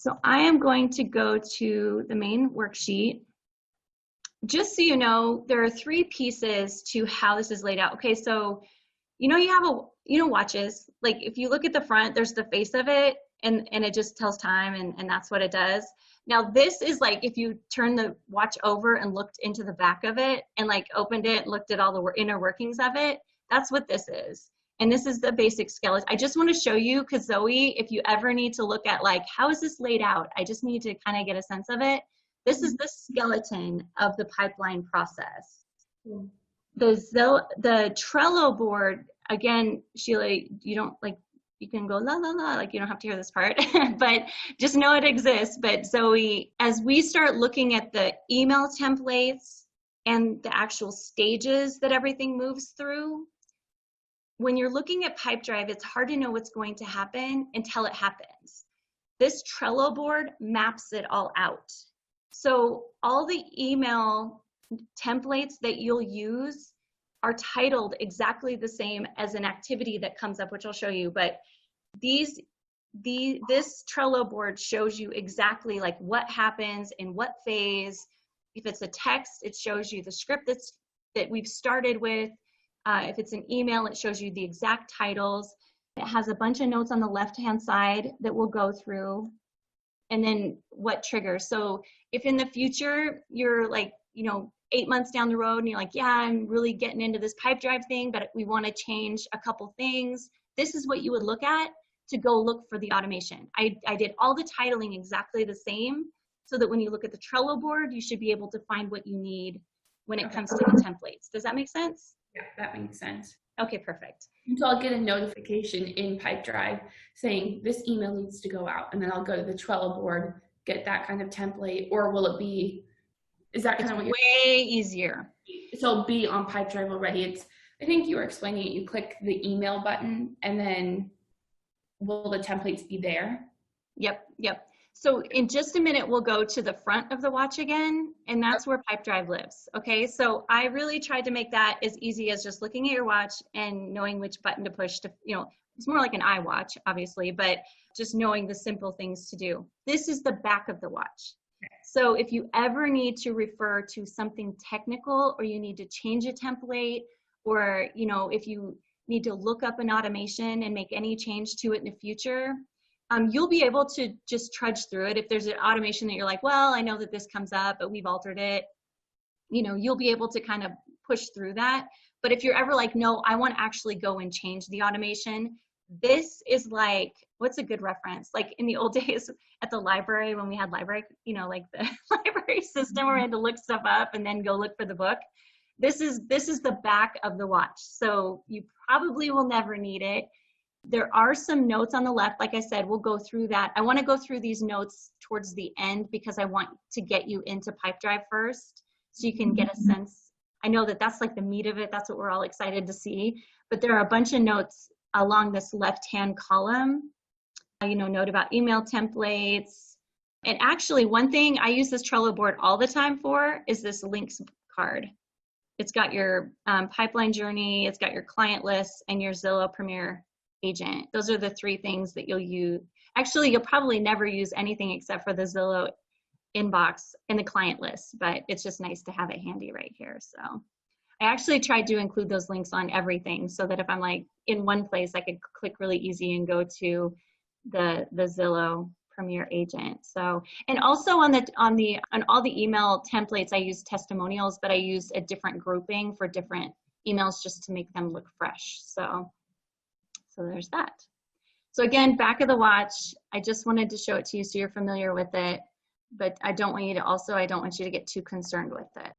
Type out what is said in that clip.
So I am going to go to the main worksheet. Just so you know, there are 3 pieces to how this is laid out. Okay, so you have watches. Like if you look at the front, there's the face of it and it just tells time and that's what it does. Now this is like if you turn the watch over and looked into the back of it and like opened it, looked at all the inner workings of it, that's what this is. And this is the basic skeleton. I just want to show you because Zoe, if you ever need to look at like, how is this laid out? I just need to kind of get a sense of it. This is the skeleton of the pipeline process. The Trello board, again, Sheila, you don't like, you can go la la la, like you don't have to hear this part, but just know it exists. But Zoe, as we start looking at the email templates and the actual stages that everything moves through, when you're looking at PipeDrive, it's hard to know what's going to happen until it happens. This Trello board maps it all out. So all the email templates that you'll use are titled exactly the same as an activity that comes up, which I'll show you. But this Trello board shows you exactly like what happens in what phase. If it's a text, it shows you the script that we've started with. If it's an email, it shows you the exact titles. It has a bunch of notes on the left-hand side that we'll go through. And then what triggers. So if in the future you're like, 8 months down the road and you're like, yeah, I'm really getting into this PipeDrive thing, but we want to change a couple things, this is what you would look at to go look for the automation. I did all the titling exactly the same so that when you look at the Trello board, you should be able to find what you need when it comes to the templates. Does that make sense? Yeah, that makes sense. Okay, perfect. So I'll get a notification in PipeDrive saying this email needs to go out, and then I'll go to the Trello board, get that kind of template, or will it be, is that kind of what you're way easier. So it'll be on PipeDrive already. I think you were explaining it, you click the email button, and then will the templates be there? Yep. So in just a minute, we'll go to the front of the watch again, and that's where PipeDrive lives, okay? So I really tried to make that as easy as just looking at your watch and knowing which button to push to, it's more like an iWatch, obviously, but just knowing the simple things to do. This is the back of the watch. So if you ever need to refer to something technical or you need to change a template or, if you need to look up an automation and make any change to it in the future, you'll be able to just trudge through it. If there's an automation that you're like, well, I know that this comes up, but we've altered it, you'll be able to kind of push through that. But if you're ever like, no, I want to actually go and change the automation, this is like, what's a good reference? Like in the old days at the library when we had library, like the library system where we had to look stuff up and then go look for the book. This is the back of the watch. So you probably will never need it. There are some notes on the left. Like I said, we'll go through that. I want to go through these notes towards the end because I want to get you into PipeDrive first so you can get a sense. I know that that's like the meat of it. That's what we're all excited to see. But there are a bunch of notes along this left-hand column. Note about email templates. And actually, one thing I use this Trello board all the time for is this links card. It's got your pipeline journey, it's got your client list, and your Zillow Premier agent. Those are the 3 things that you'll use. Actually, you'll probably never use anything except for the Zillow inbox and the client list, but it's just nice to have it handy right here. So I actually tried to include those links on everything so that if I'm like in one place, I could click really easy and go to the Zillow Premier agent. So, and also on all the email templates, I use testimonials, but I use a different grouping for different emails just to make them look fresh. So there's that. So again, back of the watch, I just wanted to show it to you so you're familiar with it, but I don't want you to get too concerned with it.